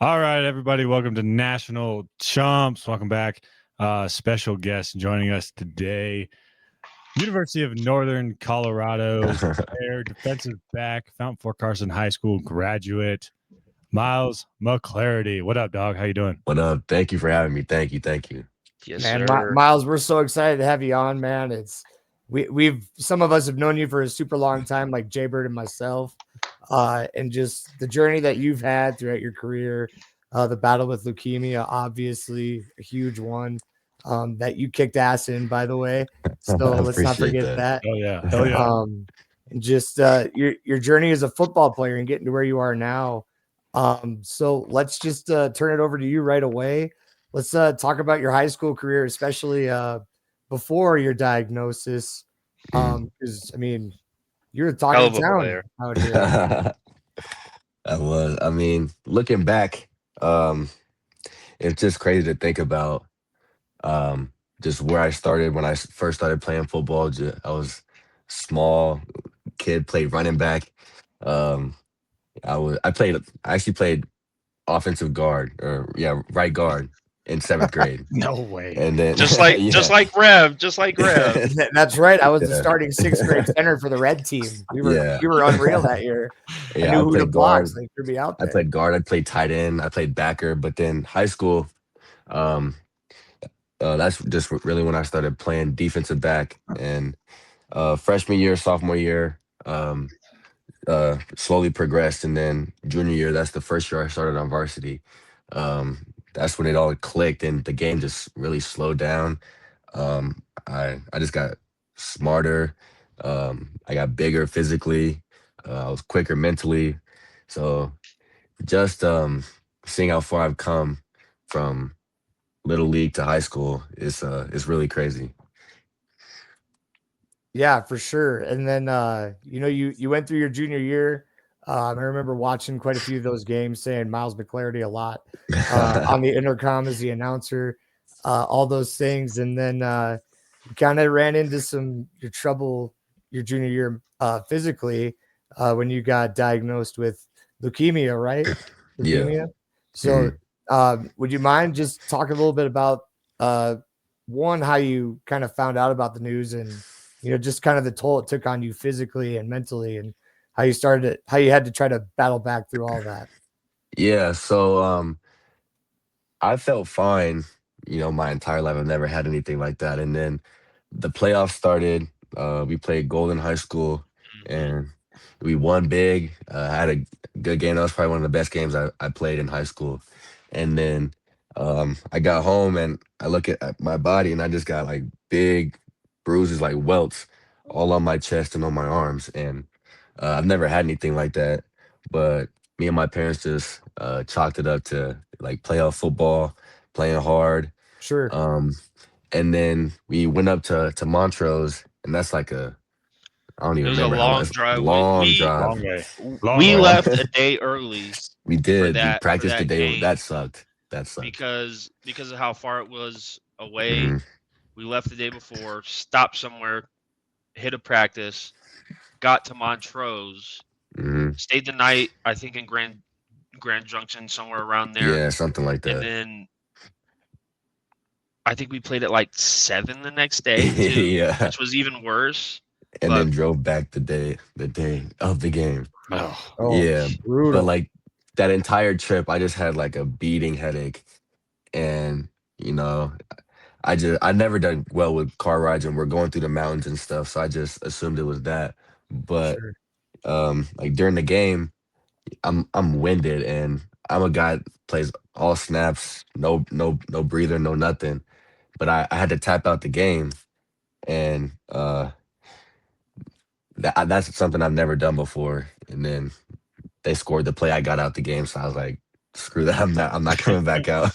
All right, everybody, welcome to National Chumps. Welcome back. Special guest joining us today, University of Northern Colorado player, defensive back, Fountain Fort Carson High School graduate, Myles McClarity. What up, dog? How you doing? What up? Thank you for having me. Thank you. Yes, Man, sir. Miles, we're so excited to have you on, man. We've some of us have known you for a super long time, like Jay Bird and myself, and just the journey that you've had throughout your career, the battle with leukemia, obviously a huge one, that you kicked ass in, by the way. So I let's not appreciate forget that. that. Oh yeah, hell yeah. And just your journey as a football player and getting to where you are now. So let's just turn it over to you right away. Let's talk about your high school career, especially before your diagnosis. Because I mean, you're the talk Hell of of the a town player. out here. I mean, looking back, it's just crazy to think about just where I started when I first started playing football. I was small kid, played running back. Um, I actually played offensive guard or yeah, right guard in seventh grade. No way. And then Just like just yeah. like Rev, just like Rev. That's right. I was the Yeah. starting sixth grade center for the red team. Yeah. We were unreal that year. I Yeah, knew I who to played block, guard. so they threw me out I there. played guard. I played tight end. I played backer. But then high school, um, that's just really when I started playing defensive back. And freshman year, sophomore year, slowly progressed. And then junior year, that's the first year I started on varsity. That's when it all clicked and the game just really slowed down. I just got smarter. I got bigger physically. I was quicker mentally. So just seeing how far I've come from little league to high school is really crazy. Yeah, for sure. And then you went through your junior year. I remember watching quite a few of those games, saying Myles McClarity a lot on the intercom as the announcer, all those things. And then you kind of ran into some your trouble your junior year physically when you got diagnosed with leukemia, right? Yeah. Leukemia. So Mhm. would you mind just talking a little bit about uh, one, how you kind of found out about the news and just kind of the toll it took on you physically and mentally, and how you had to try to battle back through all that. Yeah. So I felt fine, my entire life. I've never had anything like that. And then the playoffs started. We played Golden High School Hmm. and we won big. I had a good game. That was probably one of the best games I played in high school. And then I got home and I look at my body and I just got like big bruises, like welts, all on my chest and on my arms. And I've never had anything like that. But me and my parents just chalked it up to like playoff football, playing hard. Sure. Um, and then we went up to Montrose, and that's like I don't It even was a remember how long. long It's a drive. We long we Long drive. way. Long we way. Long. left a day early We for did. We that practiced the day. game That sucked. That sucked. because of how far it was away. Hmm. We left the day before, stopped somewhere, hit a practice, got to Montrose, Hmm. stayed the night, I think in Grand Junction, somewhere around there, Yeah, something like and that. then I think we played at like 7 the next day too, Yeah, which was even worse. and But then drove back the day of the game. Oh, Oh, Yeah, but brutal. like that entire trip, I just had like a beating headache, and you know, I never done well with car rides, and we're going through the mountains and stuff, so I just assumed it was that. But Sure. like during the game, I'm winded, and I'm a guy that plays all snaps, no breather, no nothing. But I had to tap out the game, and that's something I've never done before. And then they scored the play. I got out the game, so I was like, screw that. I'm not coming back out.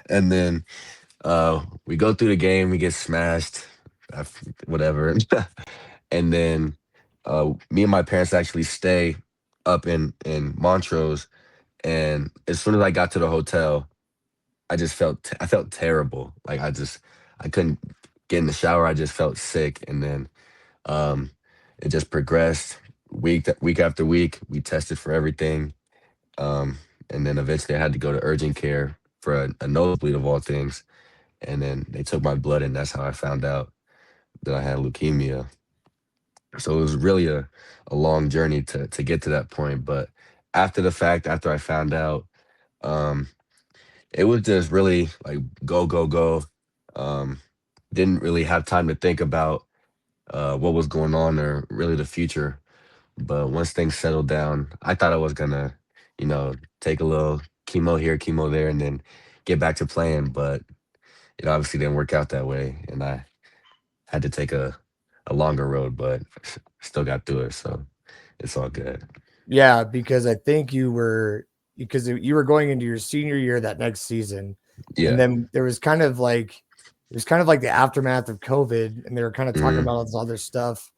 And then we go through the game, we get smashed, whatever. And then me and my parents actually stay up in Montrose. And as soon as I got to the hotel, I felt terrible. Like I couldn't get in the shower. I just felt sick. And then um, it just progressed week after week. We tested for everything. Um, and then eventually I had to go to urgent care for a nosebleed of all things, and then they took my blood, and that's how I found out that I had leukemia. So it was really a long journey to get to that point. But after the fact, after I found out, um, it was just really like go, go, go. Um, didn't really have time to think about what was going on or really the future. But once things settled down, I thought I was gonna, take a little chemo here, chemo there, and then get back to playing. But it obviously didn't work out that way, and I had to take a longer road, but still got through it. So it's all good. Yeah, because I think you were going into your senior year that next season, and Yeah. then there was kind of like it was kind of like the aftermath of COVID, and they were kind of talking Mm, about all this other stuff.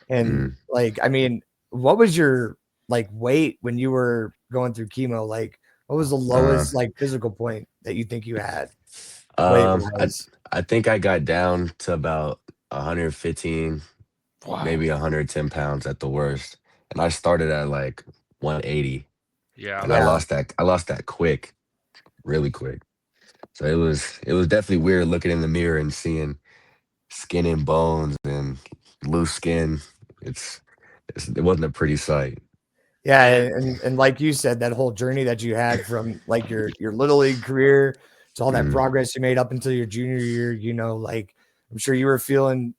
And mm, like, I mean, what was your like weight when you were going through chemo? Like, what was the uh, lowest like physical point that you think you had weight um, I wise? I think I got down to about 115, Wow. maybe 110 pounds at the worst, and I started at like 180, Yeah. and I Yeah. lost that. I lost that quick, really quick. So it was definitely weird looking in the mirror and seeing skin and bones and loose skin. It wasn't a pretty sight. Yeah, And and like you said, that whole journey that you had from like your little league career to all that Mm, progress you made up until your junior year, like I'm sure you were feeling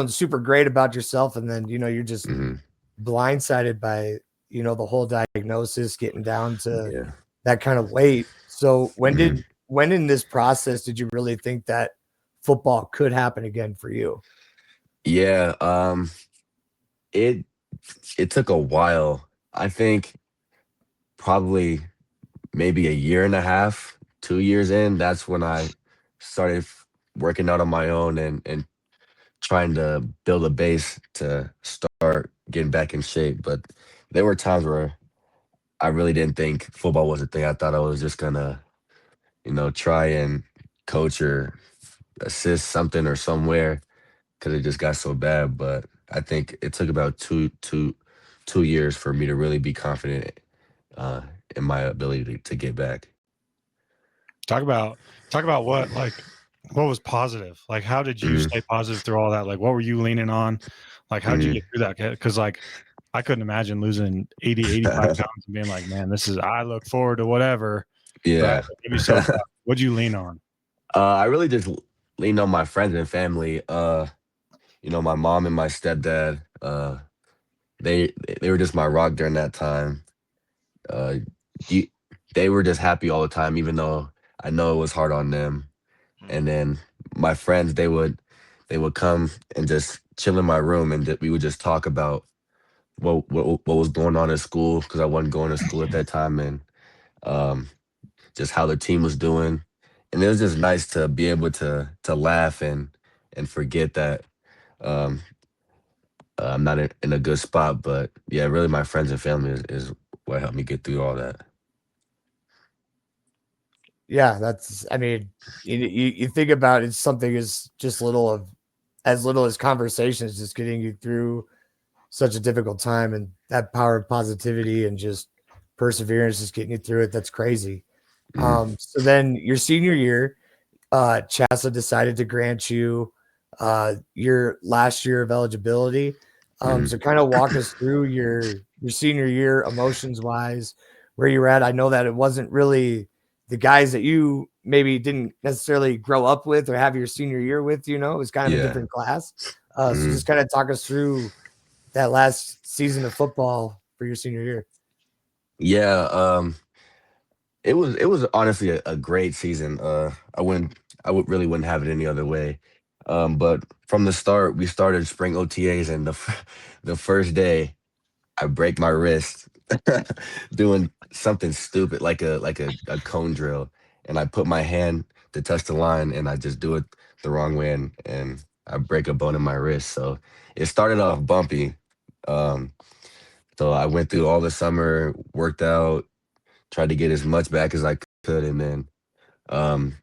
super great about yourself, and then you're just mm, blindsided by the whole diagnosis, getting down to yeah. that kind of weight. So Mm. when in this process did you really think that football could happen again for you? Yeah, it it took a while. I think probably maybe a year and a half, 2 years in, that's when I started working out on my own and trying to build a base to start getting back in shape. But there were times where I really didn't think football was a thing. I thought I was just gonna, try and coach or assist something or somewhere because it just got so bad. But I think it took about 2 years for me to really be confident uh, in my ability to get back. Talk about what was positive? Like, how did you Mm, stay positive through all that? Like, what were you leaning on? Like, how'd you mm, get through that? Because like, I couldn't imagine losing 80, 85 pounds and being like, man, I look forward to whatever, right? yeah. It'd be so tough. What'd you lean on? I really just leaned on my friends and family. My mom and my stepdad. They they were just my rock during that time. Uh, you, they were just happy all the time, even though I know it was hard on them. mm, And then my friends, they would come and just chill in my room, and we would just talk about what was going on in school because I wasn't going to school at that time, and um, just how the team was doing. And it was just nice to be able to laugh and forget that um, I'm not in a good spot. But yeah, really, my friends and family is what helped me get through all that. Yeah, that's I mean, you think about it, something is just as little as conversations just getting you through such a difficult time, and that power of positivity and just perseverance just getting you through it. That's crazy. Mm, So then your senior year, CHSA decided to grant you your last year of eligibility. mm, So kind of walk us through your senior year emotions wise, where you were at. I know that it wasn't really the guys that you maybe didn't necessarily grow up with or have your senior year with, it was kind of a yeah. different class. So Mm, just kind of talk us through that last season of football for your senior year. yeah. It was honestly a great season. I would really wouldn't have it any other way. But from the start, we started spring OTAs, and the first day I break my wrist doing something stupid like a cone drill, and I put my hand to touch the line, and I just do it the wrong way, and I break a bone in my wrist. So it started off bumpy. Um, so I went through all the summer, worked out, tried to get as much back as I could, and then um,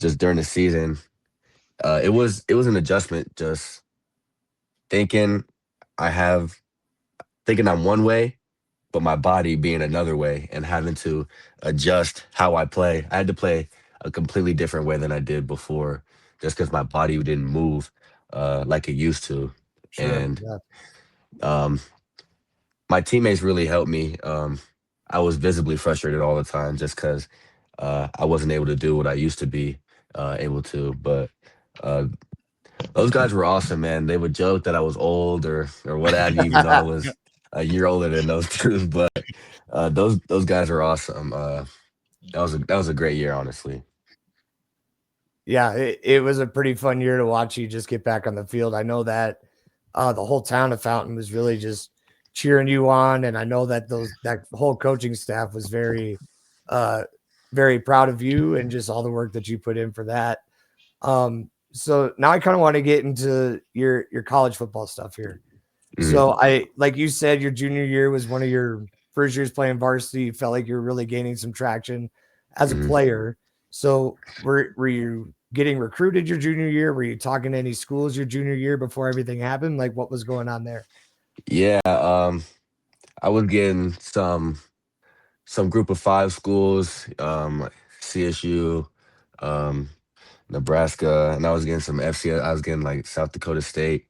just during the season, it was an adjustment. Just thinking I have thinking I'm one way, but my body being another way and having to adjust how I play. I had to play a completely different way than I did before, just because my body didn't move like it used to. Sure. And Yeah. um, my teammates really helped me. I was visibly frustrated all the time just because I wasn't able to do what I used to be able to. But uh, those guys were awesome, man. They would joke that I was old or what have you, even though I was a year older than those dudes. But those guys are awesome. That was a great year, honestly. Yeah, it was a pretty fun year to watch you just get back on the field. I know that the whole town of Fountain was really just cheering you on, and I know that that whole coaching staff was uh, very proud of you and just all the work that you put in for that. So now I kind of want to get into your college football stuff here. Mhm, So like you said, your junior year was one of your first years playing varsity. You felt like you were really gaining some traction as a mhm. player. So were you getting recruited your junior year? Were you talking to any schools your junior year before everything happened? Like what was going on there? Yeah, I was getting some group of five schools, CSU, um, Nebraska, and I was getting some FCS. I was getting like South Dakota State,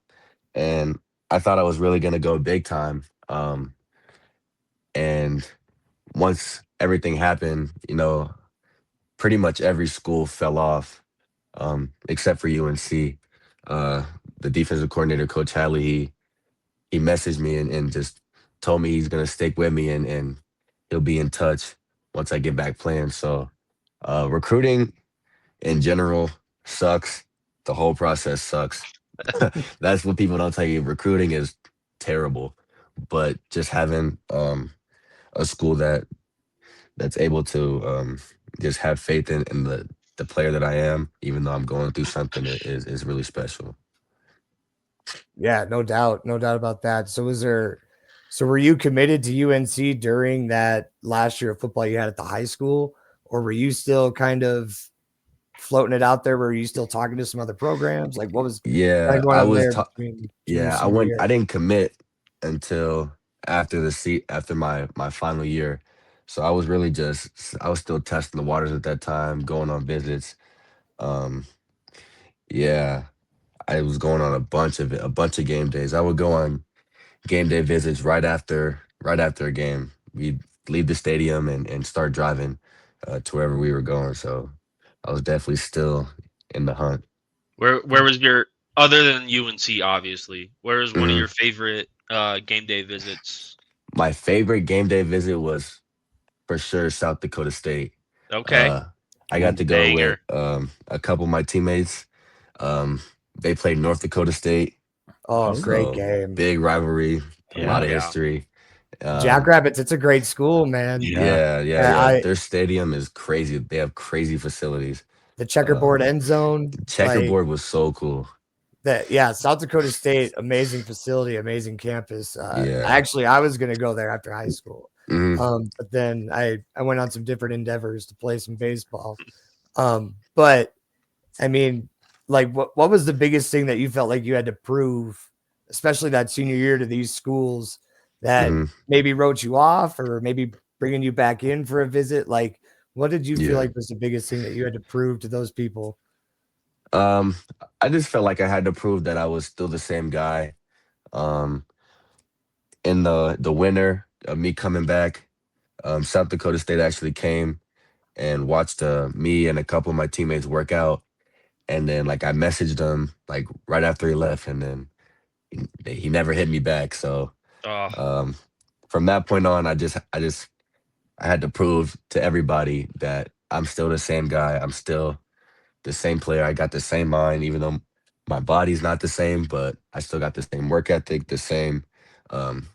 and I thought I was really gonna go big time. And once everything happened, pretty much every school fell off, except for UNC. Uh, the defensive coordinator, Coach Hadley, he messaged me and just told me he's gonna stick with me and he'll be in touch once I get back playing. So recruiting in general sucks. The whole process sucks. That's what people don't tell you. Recruiting is terrible, but just having a school that's able to just have faith in the player that I am, even though I'm going through something, is really special. Yeah, no doubt about that. So were you committed to UNC during that last year of football you had at the high school, or were you still kind of floating it out there? Were you still talking to some other programs? Like what was kind Yeah, of going I on was. there between junior and Yeah, senior year? I didn't commit until after my final year. So I was still testing the waters at that time, going on visits. Um, yeah, I was going on a bunch of game days. I would go on game day visits right after a game. We'd leave the stadium and start driving to wherever we were going. So I was definitely still in the hunt. Where was your, other than UNC obviously? Where is one of Mhm. your favorite game day visits? My favorite game day visit was for sure South Dakota State. Okay, Uh, I got to go with banger. a couple of my teammates. Um, they played North Dakota State, Oh, great so game. big rivalry, a lot Yeah. of Yeah. history. Um, Jackrabbits, it's a great school, man. Yeah. yeah. I Their stadium is crazy. They have crazy facilities. the Uh, checkerboard end zone, like checkerboard was so cool. that. Yeah, South Dakota State, amazing facility, amazing campus. Yeah. Actually, I was going to go there after high school, Hmm. but then I went on some different endeavors to play some baseball. But I mean, like, what was the biggest thing that you felt like you had to prove, especially that senior year, to these schools that Hmm. maybe wrote you off or maybe bringing you back in for a visit? Like, what did you feel Yeah. like was the biggest thing that you had to prove to those people? Um, I just felt like I had to prove that I was still the same guy. Um, in the winter of me coming back, South Dakota State actually came and watched me and a couple of my teammates work out. And then like I messaged him like right after he left, and then he never hit me back. So Oh, um, from that point on, I had to prove to everybody that I'm still the same guy. I'm still the same player. I got the same mind, even though my body's not the same, but I still got the same work ethic, the same um,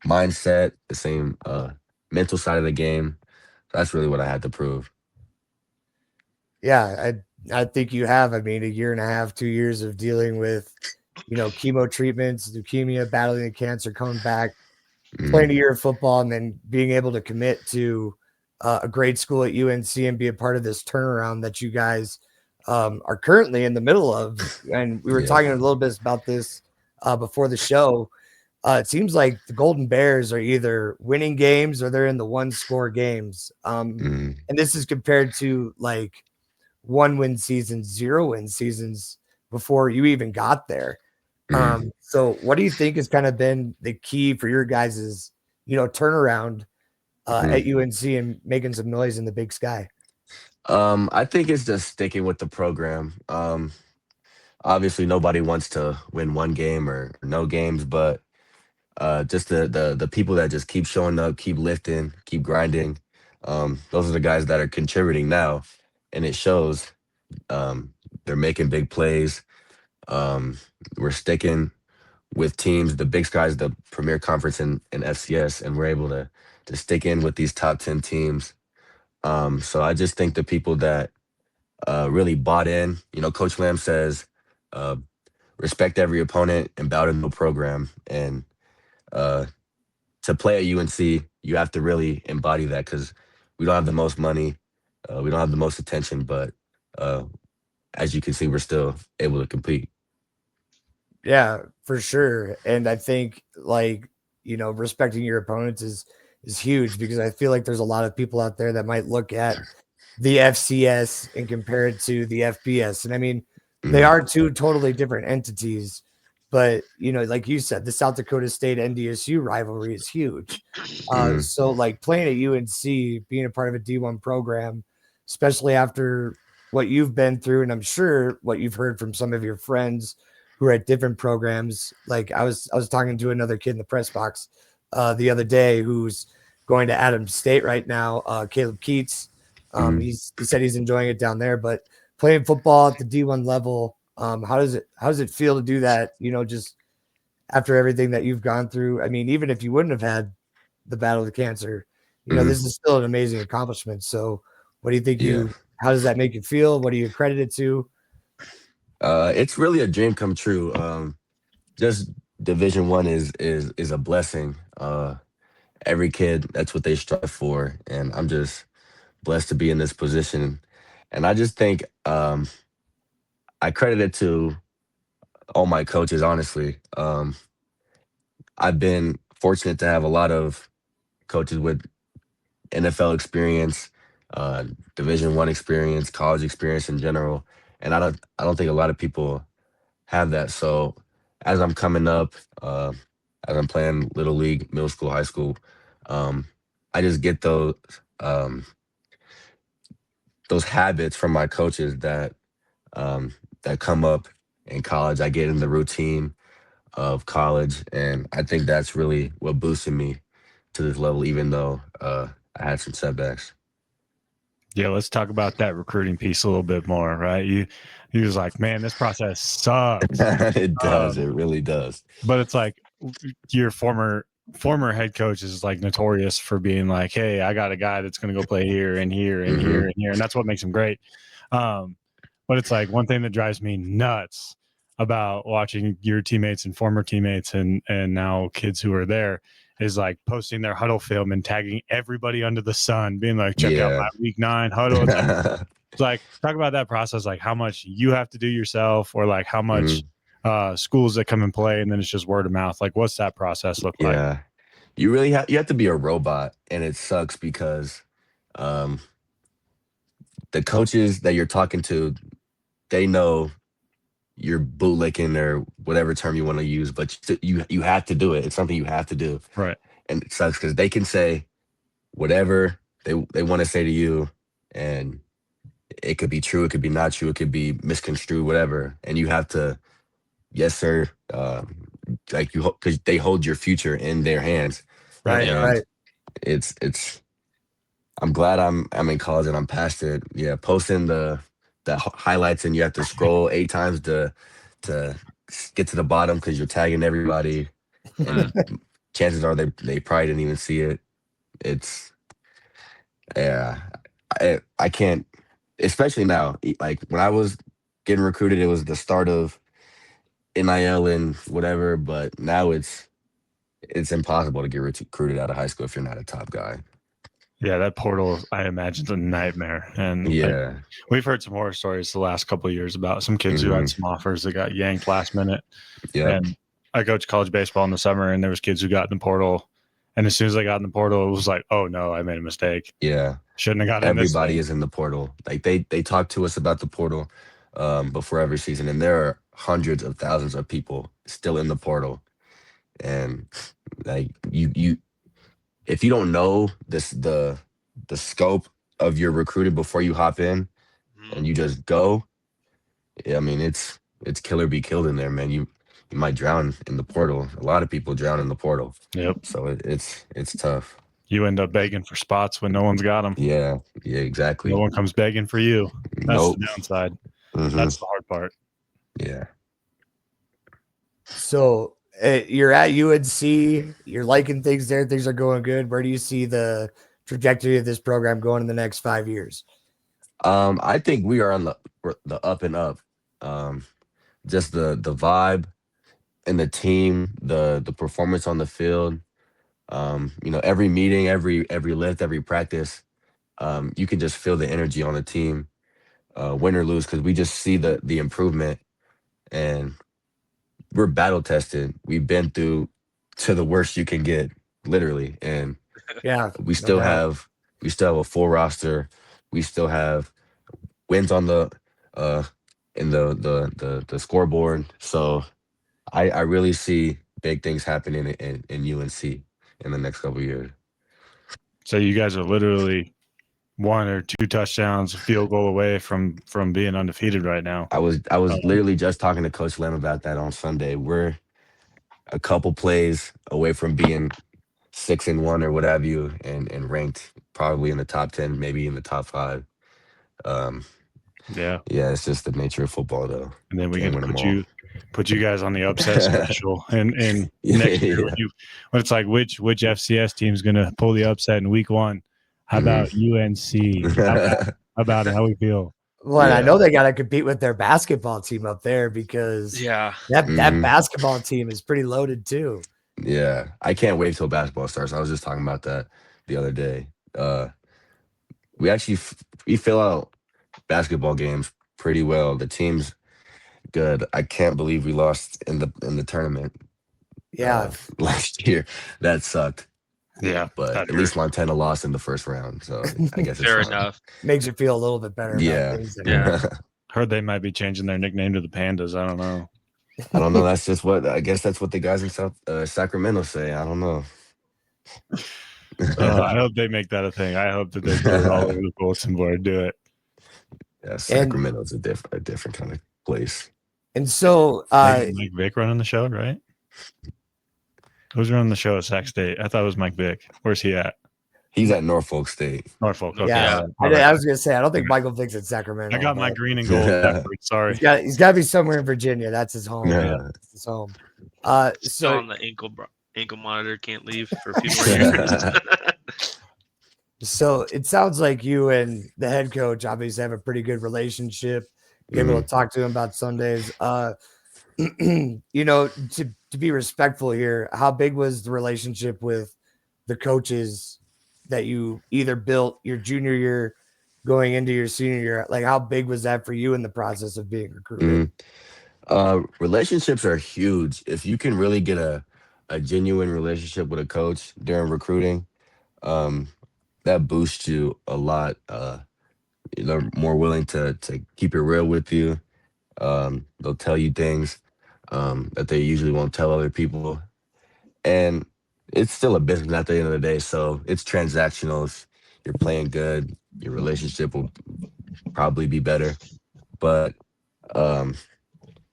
mindset, the same mental side of the game. That's really what I had to prove. Yeah, I think you have. I mean, a year and a half, 2 years of dealing with, chemo treatments, leukemia, battling the cancer, coming back, Mm, playing a year of football, and then being able to commit to a great school at UNC and be a part of this turnaround that you guys are currently in the middle of. And we were yeah. talking a little bit about this before the show. it seems like the Golden Bears are either winning games or they're in the 1-score games. Mm, And this is compared to like 1-win seasons, 0-win seasons before you even got there. mm, So what do you think has kind of been the key for your guys's, turnaround mm. at UNC and making some noise in the Big Sky? I think it's just sticking with the program. Obviously, nobody wants to win one game or no games, but just the people that just keep showing up, keep lifting, keep grinding. Those are the guys that are contributing now, and it shows. They're making big plays. We're sticking with teams. The Big Sky is the premier conference in FCS, and we're able to stick in with these top 10 teams. So I just think the people that really bought in, Coach Lamb says, uh, respect every opponent and bow to no program. And uh, to play at UNC, you have to really embody that because we don't have the most money, we don't have the most attention, but uh, as you can see, we're still able to compete. Yeah, for sure. And I think like, respecting your opponents is huge because I feel like there's a lot of people out there that might look at the FCS and compare it to the FBS. And I mean, they Mhm. are two totally different entities, but like you said, the South Dakota State NDSU rivalry is huge. Mhm. So like playing at UNC, being a part of a D1 program, especially after what you've been through, and I'm sure what you've heard from some of your friends who are at different programs. Like I was talking to another kid in the press box the other day who's going to Adams State right now, Caleb Keats. Mhm. He said he's enjoying it down there, but playing football at the D1 level, how does it feel to do that? Just after everything that you've gone through. I mean, even if you wouldn't have had the battle with cancer, Mhm. this is still an amazing accomplishment. So, what do you think Yeah. how does that make you feel? What do you credit it to? It's really a dream come true. Just Division 1 is a blessing. Every kid, that's what they strive for, and I'm just blessed to be in this position. And I just think I credit it to all my coaches. Honestly, I've been fortunate to have a lot of coaches with NFL experience, uh, Division 1 experience, college experience in general, and I don't think a lot of people have that. So as I'm coming up, as I'm playing little league, middle school, high school, um, I just get um, those habits from my coaches um, that come up in college. I get in the routine of college, and I think that's really what boosted me to this level, even though I had some setbacks. Yeah, let's talk about that recruiting piece a little bit more, right? You was like, man, this process sucks. It does. Um, It really does. but it's like your former head coach is like notorious for being like, hey, I got a guy that's going to go play here and here and Hmm. here and here, and that's what makes him great. Um, but it's like one thing that drives me nuts about watching your teammates and former teammates and now kids who are there is like posting their huddle film and tagging everybody under the sun, being like, check out Yeah. my week 9 huddle. It's like talk about that process, like how much you have to do yourself, or like how much Mhm. schools that come and play, and then it's just word of mouth. Like, what's that process look like? Yeah. You have to be a robot, and it sucks because um, the coaches that you're talking to, they know you're bootlicking or whatever term you want to use, but you have to do it. It's something you have to do, Right. and it sucks because they can say whatever they want to say to you, and it could be true, it could be not true, it could be misconstrued, whatever, and you have to, yes, sir, like you because they hold your future in their hands, Right. Right, Yeah. and right. it's. I'm glad I'm in college and I'm past it. Yeah, posting the highlights and you have to scroll 8 times to get to the bottom because you're tagging everybody, and Mm. chances are they probably didn't even see it. It's yeah, I can't, especially now. Like when I was getting recruited, it was the start of NIL and whatever, but now it's impossible to get recruited out of high school if you're not a top guy. Yeah, that portal, I imagine, is a nightmare. And like, Yeah. we've heard some horror stories the last couple of years about some kids who Hmm. had some offers that got yanked last minute. Yep. And I coached college baseball in the summer, and there was kids who got in the portal, and as soon as they got in the portal, it was like, oh no, I made a mistake. Yeah. Shouldn't have got in this Everybody thing. is in the portal. Like they talk to us about the portal before every season, and there are hundreds of thousands of people still in the portal. And like you if you don't know the scope of your recruiting before you hop in and you just go, I mean it's kill or be killed in there, man. You might drown in the portal. A lot of people drown in the portal. Yep. So it's tough. You end up begging for spots when no one's got them. Yeah, exactly. No one comes begging for you. That's Nope. the downside. Mhm. That's the hard part. Yeah. So you're at UNC. You're liking things there. Things are going good. Where do you see the trajectory of this program going in the next 5 years? I think we are on the up and up. Just the vibe and the team, the performance on the field. Every meeting, every lift, every practice, you can just feel the energy on the team, win or lose, because we just see the improvement, and we're battle tested. We've been through to the worst you can get, literally, and Yeah, we still have a full roster. We still have wins on the in the scoreboard. So I really see big things happening in UNC in the next couple of years. So you guys are literally 1 or 2 touchdowns, field goal away from being undefeated right now. I was literally just talking to Coach Lem about that on Sunday. We're a couple plays away from being 6-1 or what have you, and ranked probably in the top 10, maybe in the top 5. Yeah. Yeah, it's just the nature of football, though. And then we Can't get to win 'em all. put you guys on the upset special and Yeah, next year yeah. when it's like which FCS team's gonna pull the upset in week 1. How about UNC? How about it? How we feel? Well, and I Yeah. know they got to compete with their basketball team up there because Yeah. that Mhm. basketball team is pretty loaded too. Yeah, I can't wait till basketball starts. I was just talking about that the other day. We actually we fill out basketball games pretty well. The team's good. I can't believe we lost in the tournament Yeah, last year. That sucked. Yeah. But that at least Montana lost in the first round, so I guess it's Fair fine. enough. makes you feel a little bit better about Yeah. things. Yeah. Heard they might be changing their nickname to the Pandas. I don't know. I don't know. That's just what I guess that's what the guys in South Sacramento say. I don't know. I hope they make that a thing. I hope that they put it all over the bulletin board. Do it. Yeah, Sacramento's a different kind of place. And so Mike Vick running the show, right? Who's running the show at Sac State? I thought it was Mike Vick. Where's he at? He's at Norfolk State. Norfolk. Okay. yeah, all right. I was gonna say I don't think Michael Vick's in Sacramento. I got my but green and gold backwards. Sorry. he's got to be somewhere in Virginia. That's his home. Yeah. That's his home. Still So on the ankle monitor, can't leave for a few more years. So it sounds like you and the head coach obviously have a pretty good relationship. You're able to talk to him about Sundays. To be respectful here, how big was the relationship with the coaches that you either built your junior year going into your senior year? Like, how big was that for you in the process of being recruited? Relationships are huge. If you can really get a genuine relationship with a coach during recruiting, that boosts you a lot. They're more willing to keep it real with you. They'll tell you things that they usually won't tell other people, and it's still a business at the end of the day. So it's transactional. If you're playing good, your relationship will probably be better. But um,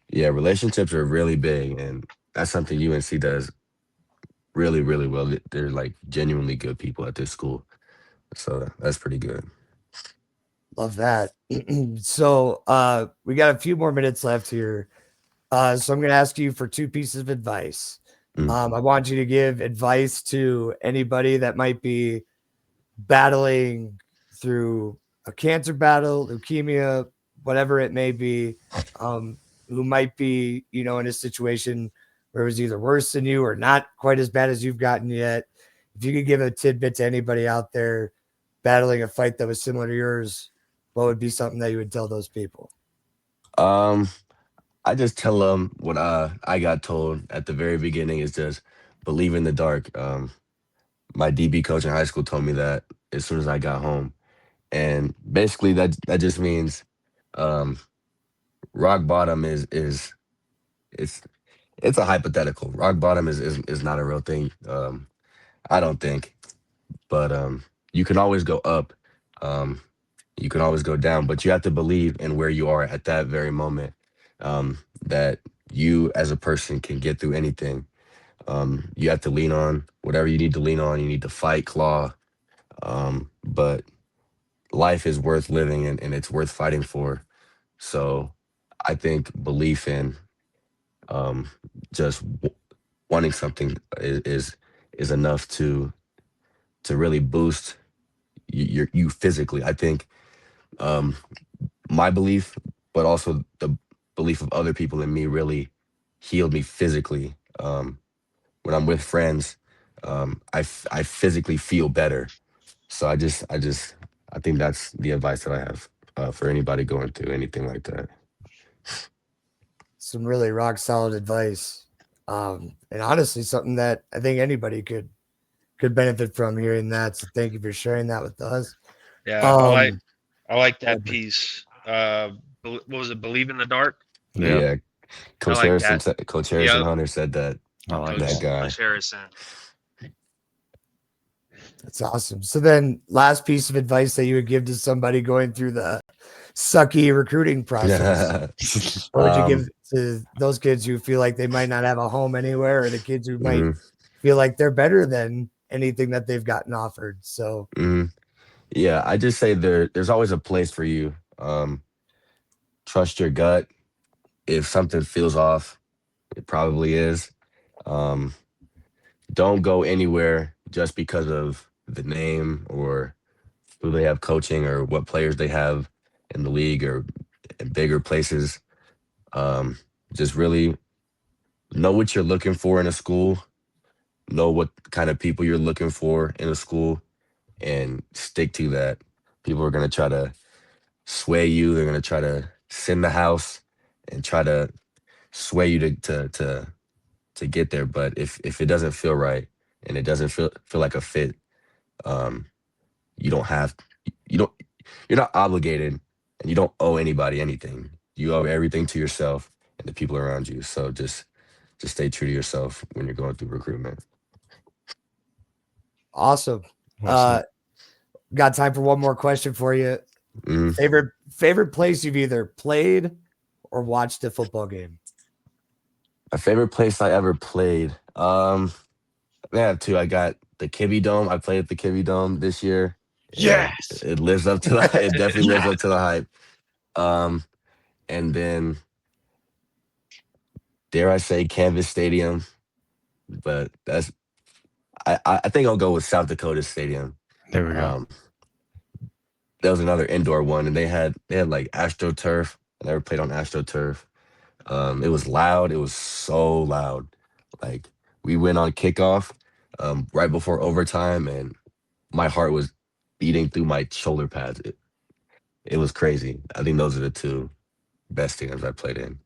yeah, relationships are really big, and that's something UNC does really, really well. They're like genuinely good people at this school, so that's pretty good. Love that. So we got a few more minutes left here. So I'm going to ask you for 2 pieces of advice. I want you to give advice to anybody that might be battling through a cancer battle, leukemia, whatever it may be, who might be, in a situation where it was either worse than you or not quite as bad as you've gotten yet. If you could give a tidbit to anybody out there battling a fight that was similar to yours, what would be something that you would tell those people? Um, I just tell them what I got told at the very beginning is just believe in the dark. My DB coach in high school told me that as soon as I got home, and basically that just means um, rock bottom is it's it's a hypothetical. Rock bottom is not a real thing. I don't think, but you can always go up. Um, you can always go down, but you have to believe in where you are at that very moment. That you as a person can get through anything. You have to lean on whatever you need to lean on. You need to fight, claw. But life is worth living and it's worth fighting for. So I think belief in um, just wanting something is enough to really boost you physically. I think um, my belief, but also the belief of other people in me really healed me physically. When I'm with friends, I physically feel better. So I think that's the advice that I have for anybody going through anything like that. Some really rock solid advice. And honestly, something that I think anybody could benefit from hearing that. So thank you for sharing that with us. Yeah, Um, I like that Edward. piece. What was it? Believe in the dark. Yeah. Yeah, I like that. Coach Harrison Yep, Hunter said that. I like Coach That that. guy. Coach Harrison. That's awesome. So then last piece of advice that you would give to somebody going through the sucky recruiting process. What would you give um, to those kids who feel like they might not have a home anywhere, or the kids who might mhm, feel like they're better than anything that they've gotten offered? So mhm. Yeah, I just say there's always a place for you. Trust your gut. If something feels off, it probably is. Um, don't go anywhere just because of the name or who they have coaching or what players they have in the league or in bigger places. Um, just really know what you're looking for in a school, know what kind of people you're looking for in a school, and stick to that. People are going to try to sway you. They're going to try to send the house and try to sway you to get there. But if it doesn't feel right and it doesn't feel like a fit, um, you don't have you don't you're not obligated and you don't owe anybody anything. You owe everything to yourself and the people around you. So just stay true to yourself when you're going through recruitment. awesome. Well said. Got time for one more question for you. Mhm. Favorite place you've either played or watched a football game? My favorite place I ever played. I have two. I got the Kibby Dome. I played at the Kibby Dome this year, and Yes. it lives up to the. It definitely lives Yeah. up to the hype. Um, and then dare I say Canvas Stadium, but that's I think I'll go with South Dakota Stadium. There we go. Um, that was another indoor one, and they had like AstroTurf. I never played on AstroTurf. It was loud. It was so loud. Like we went on kickoff right before overtime, and my heart was beating through my shoulder pads. It was crazy. I think those are the two best stadiums I played in.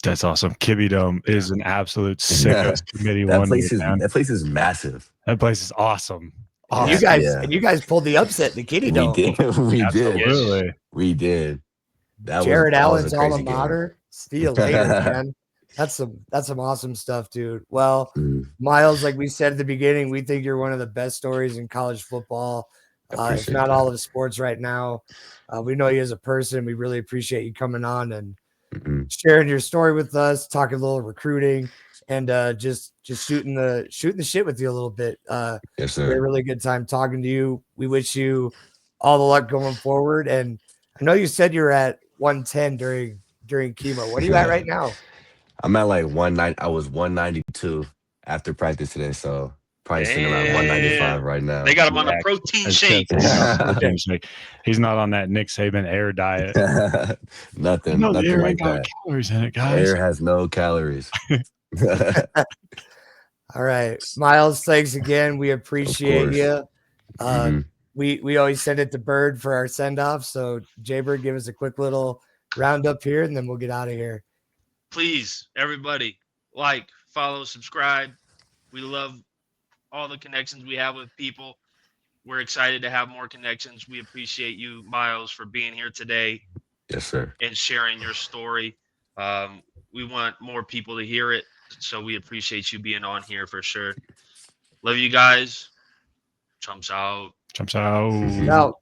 That's awesome. Kibby Dome is an absolute sickos committee that one year, place is man. that place is massive. That place is awesome. And you Awesome. guys Yeah. and you guys pulled the upset in the Kitty We Dome. did. We did. Absolutely. We did. Jared That was a Allen's alma crazy game. mater. See you later, man. That's some awesome stuff, dude. Well, Mm, Myles, like we said at the beginning, we think you're one of the best stories in college football, I if appreciate not all that. of sports right now. We know you as a person. We really appreciate you coming on and Mhm. sharing your story with us, talking a little recruiting, and just shooting the shit with you a little bit. Yes, We had a sir. really good time talking to you. We wish you all the luck going forward. And I know you said you're at 110 during chemo. What are you at right now? I'm at like 190. I was 192 after practice today, so probably sitting around And 195 right they now. got him on the Yeah. protein I was shake. gonna say, he's on protein shake. He's not on that Nick Saban air diet. I Nothing, know the nothing air ain't like got that. calories in it, Air guys. has no calories. All right, Myles, thanks again. We Of appreciate course. you. Uh, Hmm. we always send it to Bird for our send off. So Jaybird, give us a quick little roundup here, and then we'll get out of here. please, everybody, like, follow, subscribe. We love all the connections we have with people. We're excited to have more connections. We appreciate you, Myles, for being here today Yes, sir. and sharing your story. We want more people to hear it, so we appreciate you being on here for sure. Love you guys. Chumps out. Chumps out. Now,